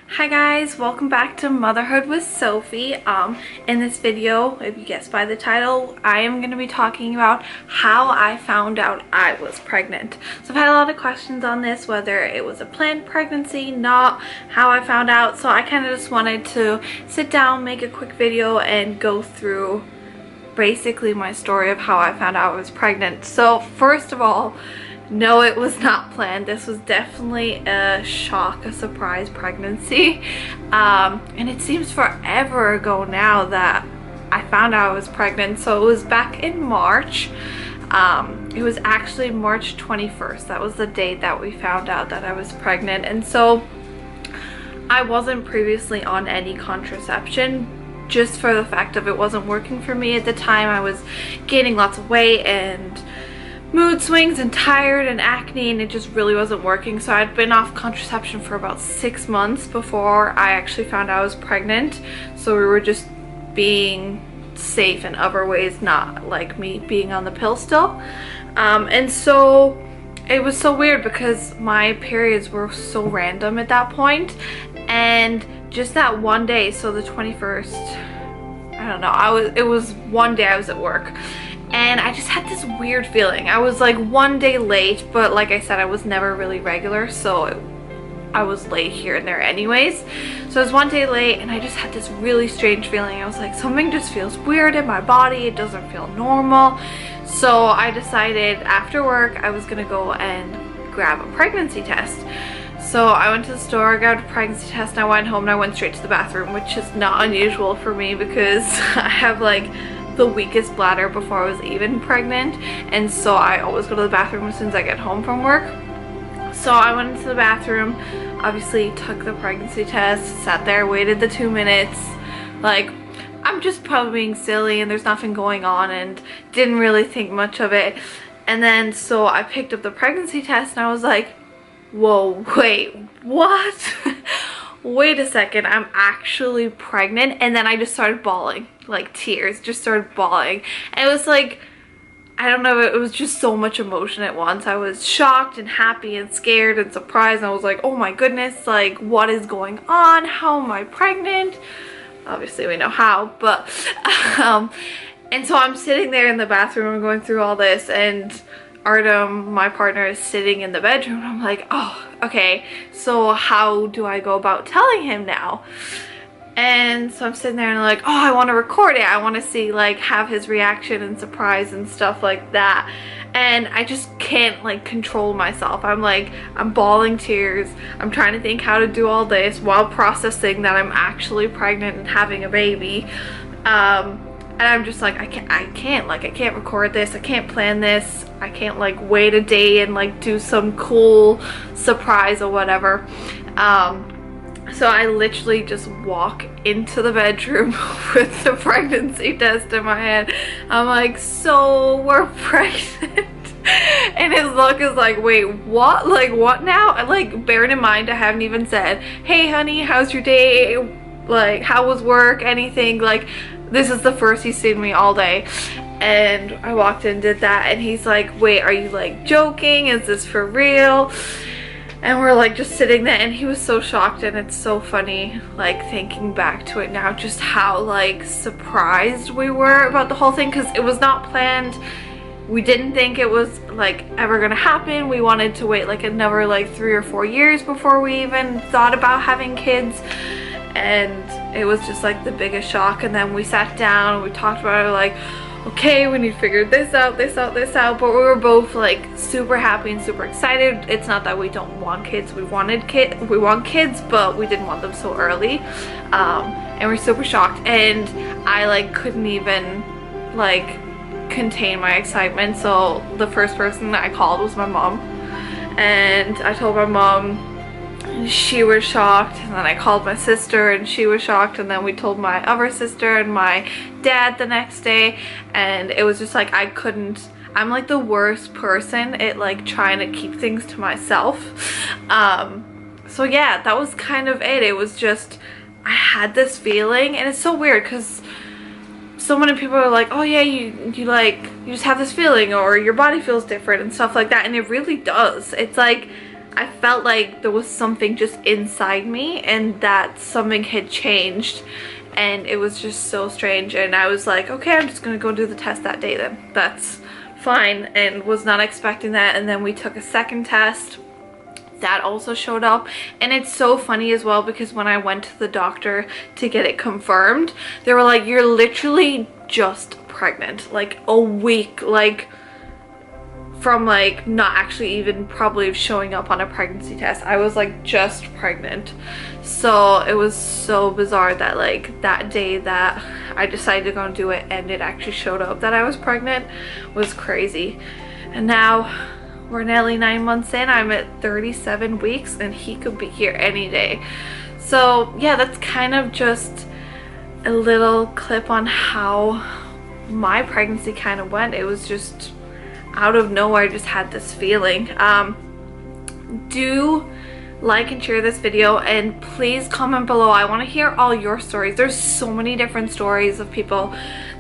Hi guys, welcome back to Motherhood with Sophie. In this video, if you guessed by the title, I am going to be talking about how I found out I was pregnant. So I've had a lot of questions on this, whether it was a planned pregnancy, not, how I found out. So I kind of just wanted to sit down, make a quick video, and go through basically my story of how I found out I was pregnant. So first of all, no, it was not planned. This was definitely a shock, a surprise pregnancy. And it seems forever ago now that I found out I was pregnant. So it was back in March. It was actually March 21st. That was the date that we found out that I was pregnant. And so I wasn't previously on any contraception, just for the fact of it wasn't working for me at the time. I was gaining lots of weight and mood swings and tired and acne, and it just really wasn't working. So I'd been off contraception for about 6 months before I actually found out I was pregnant. So we were just being safe in other ways, not like me being on the pill still. And so it was so weird because my periods were so random at that point. And just that one day, so the 21st, I don't know, it was one day I was at work and I just had this weird feeling. I was like one day late, but like I said, I was never really regular, so I was late here and there anyways. So I was one day late and I just had this really strange feeling. I was like, something just feels weird in my body. It doesn't feel normal. So I decided after work I was gonna go and grab a pregnancy test. So I went to the store, grabbed a pregnancy test, and I went home and I went straight to the bathroom, which is not unusual for me because I have like the weakest bladder before I was even pregnant, and so I always go to the bathroom as soon as I get home from work. So I went into the bathroom, obviously took the pregnancy test, sat there, waited the 2 minutes, like I'm just probably being silly and there's nothing going on, and didn't really think much of it. And then so I picked up the pregnancy test and I was like, whoa, wait, what? Wait a second, I'm actually pregnant. And then I just started bawling, like tears just started bawling. And it was like, I don't know, it was just so much emotion at once. I was shocked and happy and scared and surprised, and I was like, oh my goodness, like what is going on? How am I pregnant? Obviously we know how, but and so I'm sitting there in the bathroom and going through all this, and Artem, my partner, is sitting in the bedroom. I'm like, oh, okay, so how do I go about telling him now? And so I'm sitting there and I'm like, oh, I want to record it. I want to see, like, have his reaction and surprise and stuff like that. And I just can't, like, control myself. I'm like, I'm bawling tears. I'm trying to think how to do all this while processing that I'm actually pregnant and having a baby. And I'm just like, I can't record this. I can't plan this. I can't like wait a day and like do some cool surprise or whatever. So I literally just walk into the bedroom with the pregnancy test in my hand. I'm like, so we're pregnant. And his look is like, wait, what? Like, what now? And like, bearing in mind, I haven't even said, hey honey, how's your day? Like, how was work? Anything. Like, this is the first he's seen me all day. And I walked in, did that, and he's like, wait, are you like joking? Is this for real? And we're like just sitting there, and he was so shocked. And it's so funny, like thinking back to it now, just how like surprised we were about the whole thing, because it was not planned. We didn't think it was like ever gonna happen. We wanted to wait like another like 3 or 4 years before we even thought about having kids. And it was just like the biggest shock. And then we sat down and we talked about it, like, okay, we need to figure this out, this out, this out. But we were both like super happy and super excited. It's not that we don't want kids. We want kids, but we didn't want them so early. And we're super shocked. And I like couldn't even like contain my excitement. So the first person I called was my mom. And I told my mom, she was shocked, and then I called my sister and she was shocked, and then we told my other sister and my dad the next day. And it was just like, I'm like the worst person at like trying to keep things to myself. So yeah, that was kind of it. It was just, I had this feeling, and it's so weird because so many people are like, oh yeah, you just have this feeling, or your body feels different and stuff like that. And it really does. It's like, I felt like there was something just inside me and that something had changed, and it was just so strange. And I was like, okay, I'm just gonna go do the test that day then. That's fine, and was not expecting that. And then we took a second test that also showed up. And it's so funny as well, because when I went to the doctor to get it confirmed, they were like, you're literally just pregnant, like a week, like from like not actually even probably showing up on a pregnancy test. I was like just pregnant. So it was so bizarre that like that day that I decided to go and do it and it actually showed up that I was pregnant was crazy. And now we're nearly 9 months in. I'm at 37 weeks and he could be here any day. So yeah, that's kind of just a little clip on how my pregnancy kind of went. It was just out of nowhere. I just had this feeling. Do like and share this video, and please comment below. I want to hear all your stories. There's so many different stories of people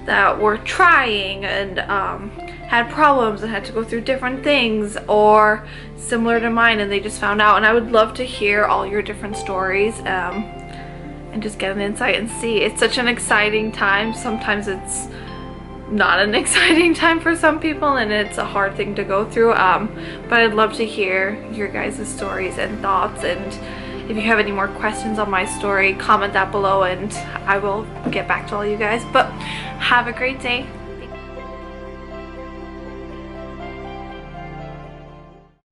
that were trying and had problems and had to go through different things, or similar to mine, and they just found out. And I would love to hear all your different stories and just get an insight and see. It's such an exciting time. Sometimes it's not an exciting time for some people, and it's a hard thing to go through, but I'd love to hear your guys' stories and thoughts. And if you have any more questions on my story, comment that below and I will get back to all you guys. But have a great day.